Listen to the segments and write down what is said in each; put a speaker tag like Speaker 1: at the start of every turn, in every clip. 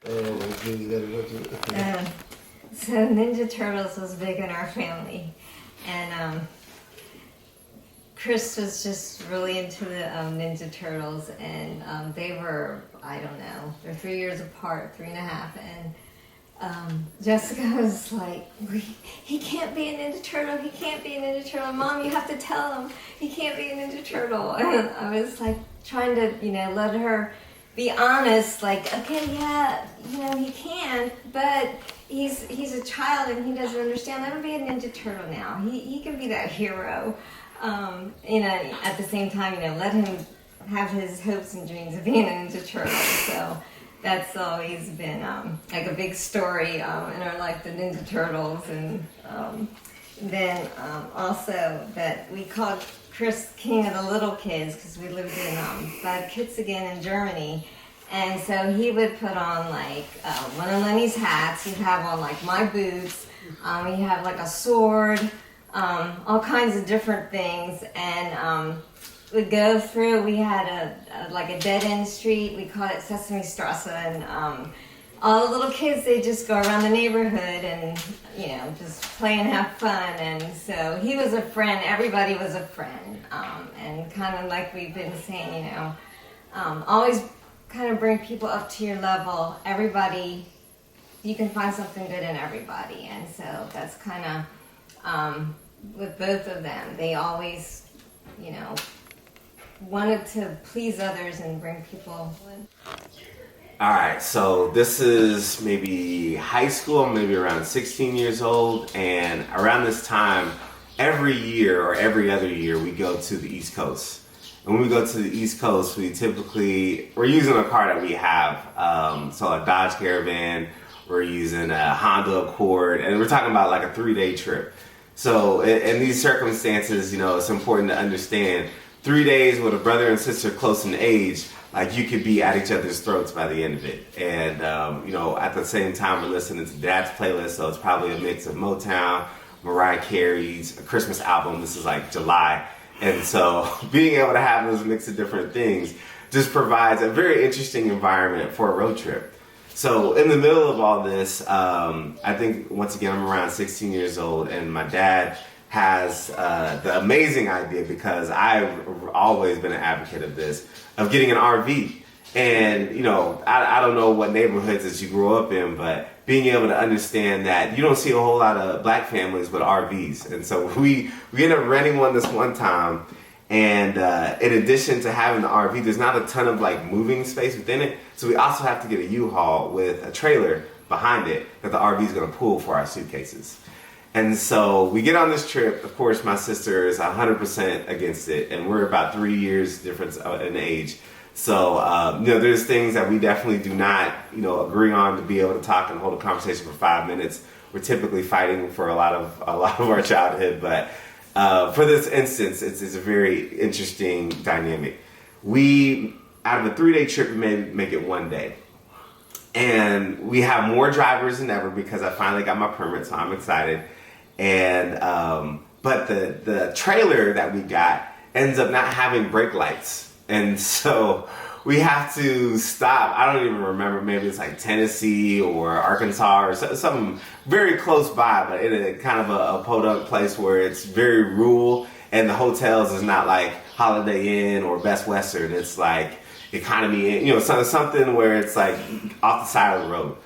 Speaker 1: So Ninja Turtles was big in our family, and Chris was just really into the Ninja Turtles, and they were, I don't know, they're 3 years apart, 3.5, and Jessica was like, he can't be a Ninja Turtle, he can't be a Ninja Turtle. Mom, you have to tell him he can't be a Ninja Turtle. And I was like trying to, let her be honest, like, okay, yeah, he can, but he's a child and he doesn't understand. Let him be a Ninja Turtle now. He can be that hero. At the same time, let him have his hopes and dreams of being a Ninja Turtle. So that's always been like a big story in our life, the Ninja Turtles. And then also that we called Chris King of the Little Kids because we lived in Bad Kitzingen in Germany. And so he would put on like one of Lenny's hats, he'd have on like my boots, he'd have like a sword, all kinds of different things. And we'd go through, we had a dead end street, we called it Sesame Strasse, and all the little kids, they just go around the neighborhood and, just play and have fun. And so he was a friend, everybody was a friend. And kind of like we've been saying, always kind of bring people up to your level. Everybody, you can find something good in everybody. And so that's kind of, with both of them, they always, wanted to please others and bring people in.
Speaker 2: All right, so this is maybe high school, maybe around 16 years old, and around this time, every year or every other year, we go to the East Coast. And when we go to the East Coast, we're using a car that we have, so a Dodge Caravan, we're using a Honda Accord, and we're talking about like a 3-day trip. So in these circumstances, it's important to understand 3 days with a brother and sister close in age, like you could be at each other's throats by the end of it. And, at the same time, we're listening to Dad's playlist, so it's probably a mix of Motown, Mariah Carey's, a Christmas album. This is like July. And so being able to have those mix of different things just provides a very interesting environment for a road trip. So in the middle of all this, I think, once again, I'm around 16 years old, and my dad has the amazing idea, because I've always been an advocate of this, of getting an RV. And, I don't know what neighborhoods that you grew up in, but being able to understand that you don't see a whole lot of black families with RVs. And so we ended up renting one this one time. And in addition to having the RV, there's not a ton of like moving space within it. So we also have to get a U-Haul with a trailer behind it that the RV is going to pull for our suitcases. And so we get on this trip. Of course, my sister is 100% against it, and we're about 3 years difference in age. So, there's things that we definitely do not, agree on to be able to talk and hold a conversation for 5 minutes. We're typically fighting for a lot of our childhood, but for this instance, it's a very interesting dynamic. We, out of a 3-day trip, we may make it 1 day. And we have more drivers than ever because I finally got my permit, so I'm excited. And but the trailer that we got ends up not having brake lights, and so we have to stop. I don't even remember, maybe it's like Tennessee or Arkansas or something very close by, but in a kind of a podunk place where it's very rural, and the hotels is not like Holiday Inn or Best Western. It's like Economy Inn, something where it's like off the side of the road.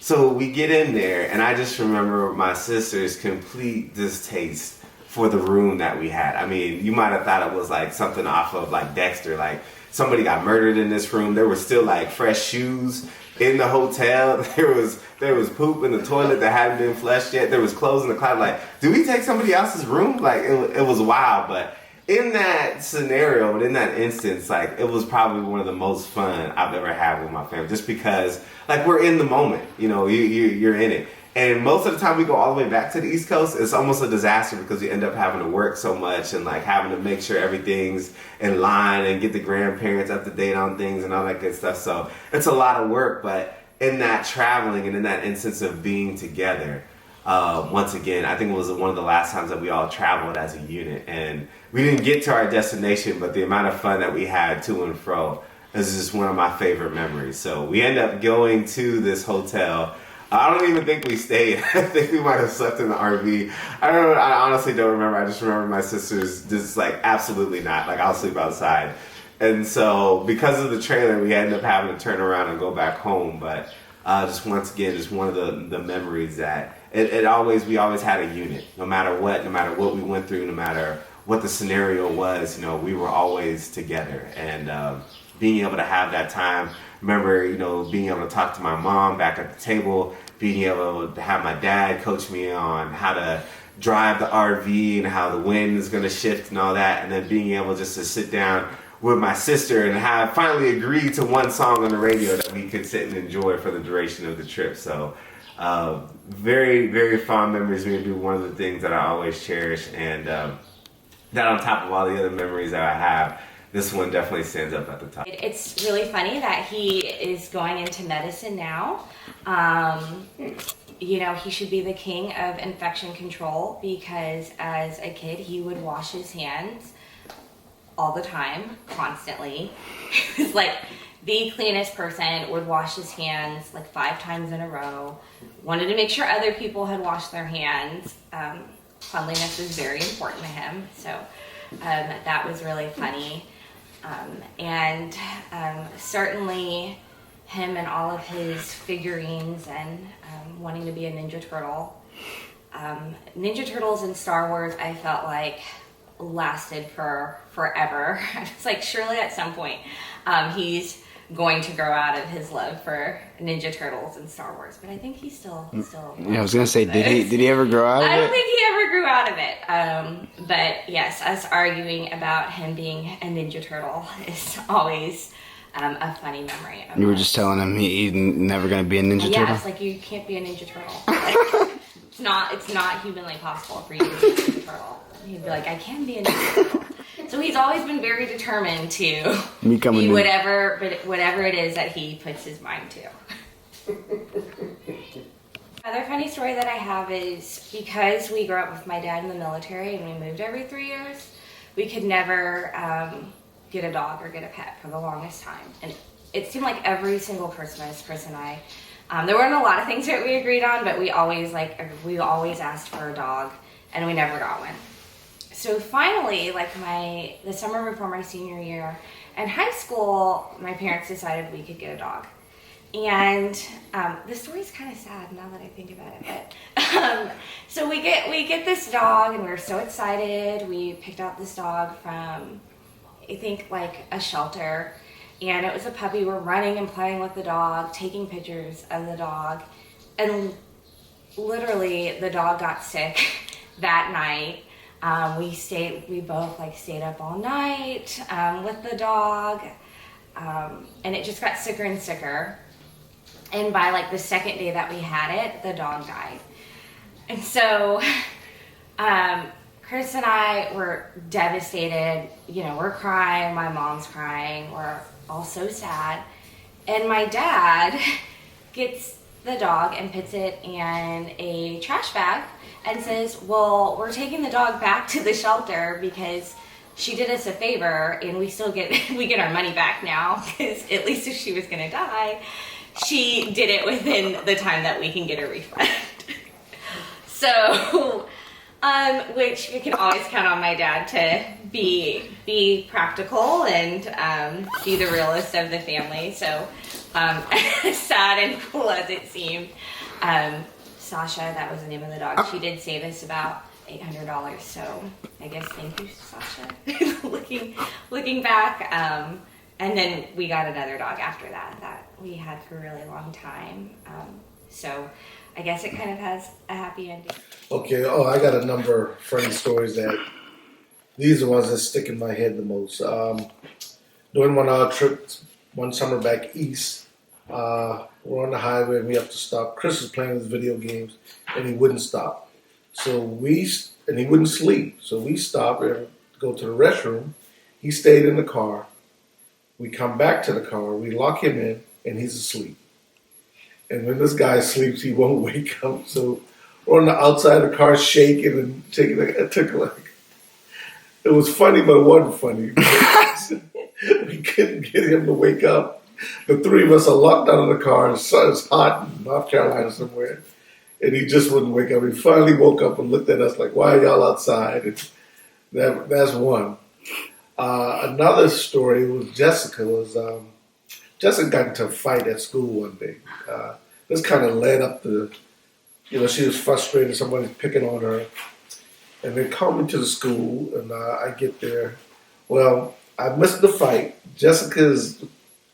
Speaker 2: So we get in there, and I just remember my sister's complete distaste for the room that we had. I mean, you might have thought it was like something off of like Dexter, like somebody got murdered in this room. There were still like fresh shoes in the hotel. There was poop in the toilet that hadn't been flushed yet. There was clothes in the closet. Like, did we take somebody else's room? Like, it was wild. But in that scenario, and in that instance, like, it was probably one of the most fun I've ever had with my family, just because like we're in the moment, you're in it. And most of the time we go all the way back to the East Coast, it's almost a disaster because we end up having to work so much and like having to make sure everything's in line and get the grandparents up to date on things and all that good stuff. So it's a lot of work, but in that traveling and in that instance of being together, once again, I think it was one of the last times that we all traveled as a unit, and we didn't get to our destination, but the amount of fun that we had to and fro is just one of my favorite memories. So we end up going to this hotel. I don't even think we stayed. I think we might have slept in the RV. I don't know. I honestly don't remember. I just remember my sisters just like, absolutely not. Like, I'll sleep outside. And so because of the trailer, we ended up having to turn around and go back home. But just once again, just one of the memories that we always had a unit. No matter what we went through, no matter what the scenario was, you know, we were always together. And being able to have that time, remember, you know, being able to talk to my mom back at the table, being able to have my dad coach me on how to drive the RV and how the wind is going to shift and all that, and then being able just to sit down with my sister and have finally agreed to one song on the radio that we could sit and enjoy for the duration of the trip. So very, very fond memories. Maybe one of the things that I always cherish, and that on top of all the other memories that I have, this one definitely stands up at the top.
Speaker 3: It's really funny that he is going into medicine now. You know, he should be the king of infection control, because as a kid he would wash his hands all the time, constantly. He was like the cleanest person, would wash his hands like 5 times in a row, wanted to make sure other people had washed their hands. Cleanliness was very important to him, so that was really funny. And certainly him and all of his figurines and wanting to be a Ninja Turtle. Ninja Turtles in Star Wars, I felt like, lasted for forever. I was like, surely at some point he's going to grow out of his love for Ninja Turtles and Star Wars, but I think he's still.
Speaker 4: Yeah, I was gonna say, did he ever grow out of it?
Speaker 3: I don't think he ever grew out of it. But yes, us arguing about him being a Ninja Turtle is always a funny memory.
Speaker 4: You were just telling him he's never gonna be a Ninja Turtle?
Speaker 3: Yeah, it's like, you can't be a Ninja Turtle. Like, it's not humanly possible for you to be a Ninja Turtle. He'd be like, I can be a Ninja Turtle. So he's always been very determined to be whatever it is that he puts his mind to. Another funny story that I have is, because we grew up with my dad in the military and we moved every 3 years, we could never get a dog or get a pet for the longest time. And it seemed like every single Christmas, Chris and I, there weren't a lot of things that we agreed on, but we always asked for a dog, and we never got one. So finally, like the summer before my senior year in high school, my parents decided we could get a dog. And the story's kind of sad now that I think about it. But so we get this dog, and we were so excited. We picked out this dog from, I think, like a shelter, and it was a puppy. We're running and playing with the dog, taking pictures of the dog, and literally the dog got sick that night. We both stayed up all night with the dog, and it just got sicker and sicker. And by like the second day that we had it, the dog died. And so Chris and I were devastated. You know, we're crying, my mom's crying, we're all so sad. And my dad gets the dog and puts it in a trash bag and says, well, we're taking the dog back to the shelter because she did us a favor, and we get our money back now, because at least if she was going to die, she did it within the time that we can get a refund. So, which you can always count on my dad to be practical and be the realist of the family. So, as sad and cool as it seemed, Sasha, that was the name of the dog, she did save us about $800. So I guess thank you, Sasha. looking back, and then we got another dog after that we had for a really long time. So I guess it kind of has a happy ending.
Speaker 5: Okay. Oh, I got a number of funny stories these are the ones that stick in my head the most. During one of our trips, one summer back east, we're on the highway and we have to stop. Chris was playing his video games and he wouldn't stop. And he wouldn't sleep. So we stopped and go to the restroom. He stayed in the car. We come back to the car, we lock him in, and he's asleep. And when this guy sleeps, he won't wake up. So we're on the outside of the car shaking and taking it was funny, but it wasn't funny. We couldn't get him to wake up. The three of us are locked out of the car. It's hot in North Carolina somewhere. And he just wouldn't wake up. He finally woke up and looked at us like, why are y'all outside? And that's one. Another story was Jessica. Jessica got into a fight at school one day. This kind of led up to, she was frustrated. Somebody's picking on her. And they called me to the school, and I get there. Well, I missed the fight. Jessica's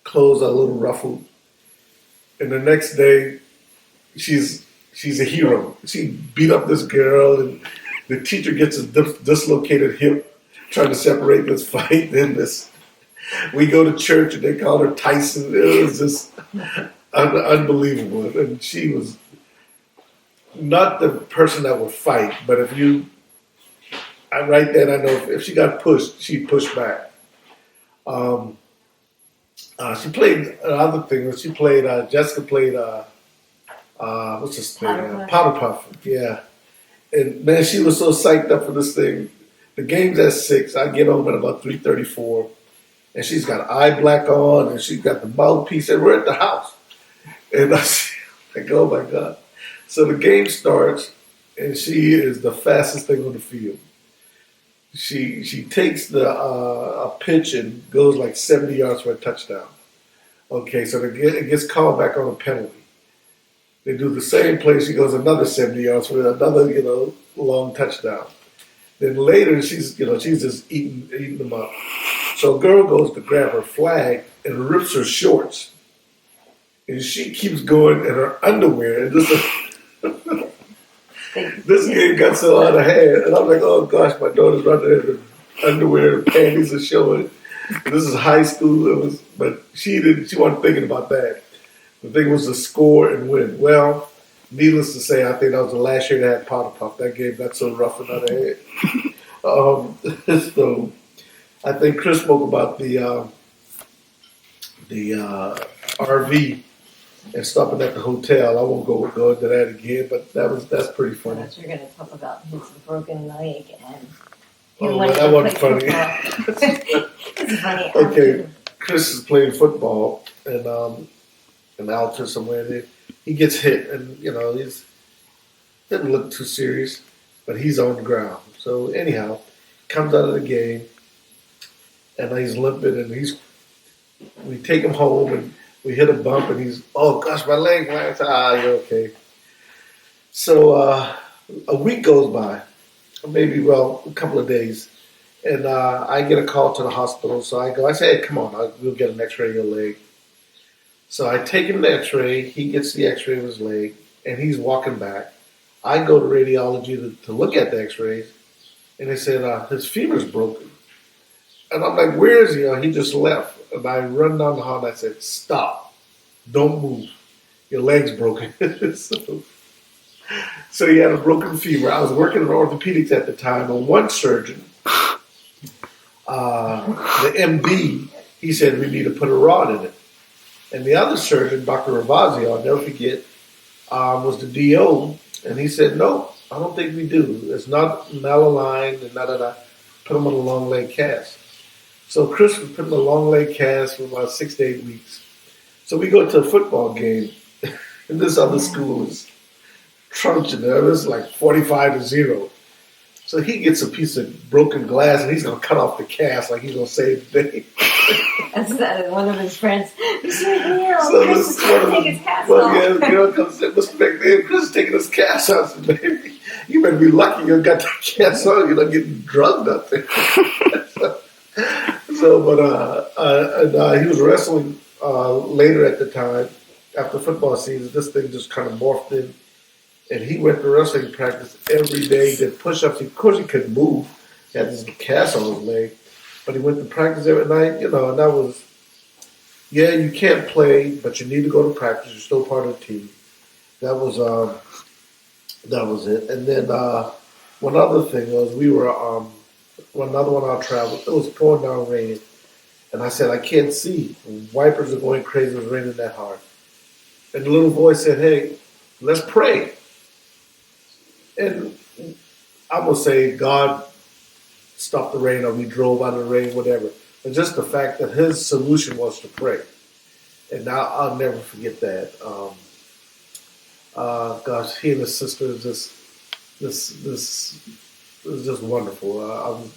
Speaker 5: clothes are a little ruffled. And the next day, she's a hero. She beat up this girl, and the teacher gets a dislocated hip trying to separate this fight. And we go to church, and they call her Tyson. It was just unbelievable. And she was not the person that would fight, but right then I know if she got pushed, she'd push back. She played other things. Jessica played, what's this thing? Powder Puff. Yeah. And man, she was so psyched up for this thing. The game's at 6. I get home at about 3:34. And she's got eye black on, and she's got the mouthpiece, and we're at the house. And I was like, oh my God. So the game starts, and she is the fastest thing on the field. She takes a pitch and goes like 70 yards for a touchdown. Okay, so it gets called back on a penalty. They do the same play. She goes another 70 yards for another, long touchdown. Then later, she's just eating them up. So a girl goes to grab her flag and rips her shorts. And she keeps going in her underwear. And this game got so out of hand. And I'm like, oh gosh, my daughter's running in her underwear and panties are showing. This is high school. But she wasn't thinking about that. The thing was to score and win. Well, needless to say, I think that was the last year they had Powder Puff. That game got so rough and out of hand. So I think Chris spoke about the RV and stopping at the hotel. I won't go into that again, but that's pretty funny.
Speaker 1: You're going to talk about his broken leg and.
Speaker 5: That wasn't funny.
Speaker 1: It's funny.
Speaker 5: Okay, Chris is playing football and out to somewhere there. He gets hit, and he doesn't look too serious, but he's on the ground. So anyhow, comes out of the game, and he's limping, and we take him home, and we hit a bump, and he's, oh gosh, my leg. You're okay. So a week goes by, maybe a couple of days, and I get a call to the hospital. So I say, hey, come on, we'll get an X-ray of your leg. So I take him the X-ray. He gets the X-ray of his leg, and he's walking back. I go to radiology to look at the X-rays, and they said his femur's broken. And I'm like, where is he? He just left. And I run down the hall, and I said, stop. Don't move. Your leg's broken. So he had a broken femur. I was working in orthopedics at the time, and one surgeon, the MD, he said we need to put a rod in it. And the other surgeon, Dr. Ravazzi, I'll never forget, was the DO, and he said, no, I don't think we do. It's not malaligned and da-da-da. Put him on a long leg cast. So Chris was put in a long leg cast for about 6 to 8 weeks. So we go to a football game, and this other school is truncheon there. It was like 45-0. So he gets a piece of broken glass, and he's going to cut off the cast like he's going to save the day.
Speaker 1: That's one of his friends. Mr. McNeil,
Speaker 5: So
Speaker 1: Chris is trying to take his cast
Speaker 5: well,
Speaker 1: off.
Speaker 5: yeah, the girl comes in, Mr. McNeil, Chris is taking his cast off. I said, baby, you better be lucky you got that cast on. You're not getting drugged up there. He was wrestling later at the time, after football season. This thing just kind of morphed in. And he went to wrestling practice every day, did push-ups. Of course, he couldn't move. He had this cast on his leg. But he went to practice every night, and that was, you can't play, but you need to go to practice. You're still part of the team. That was it. And then one other thing was we were, another one of our travels, it was pouring down raining. And I said, I can't see. Wipers are going crazy. It was raining that hard. And the little voice said, hey, let's pray. And I'm going to say God stopped the rain, or we drove out of the rain, whatever. And just the fact that his solution was to pray. And now I'll never forget that. Gosh, he and his sister is this is just wonderful. I'm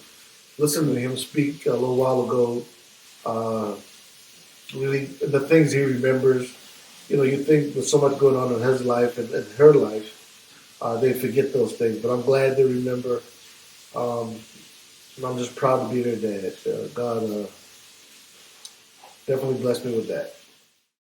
Speaker 5: listening to him speak a little while ago. Really, the things he remembers. You know, you think with so much going on in his life and her life, they forget those things. But I'm glad they remember. And I'm just proud to be their dad. God definitely blessed me with that.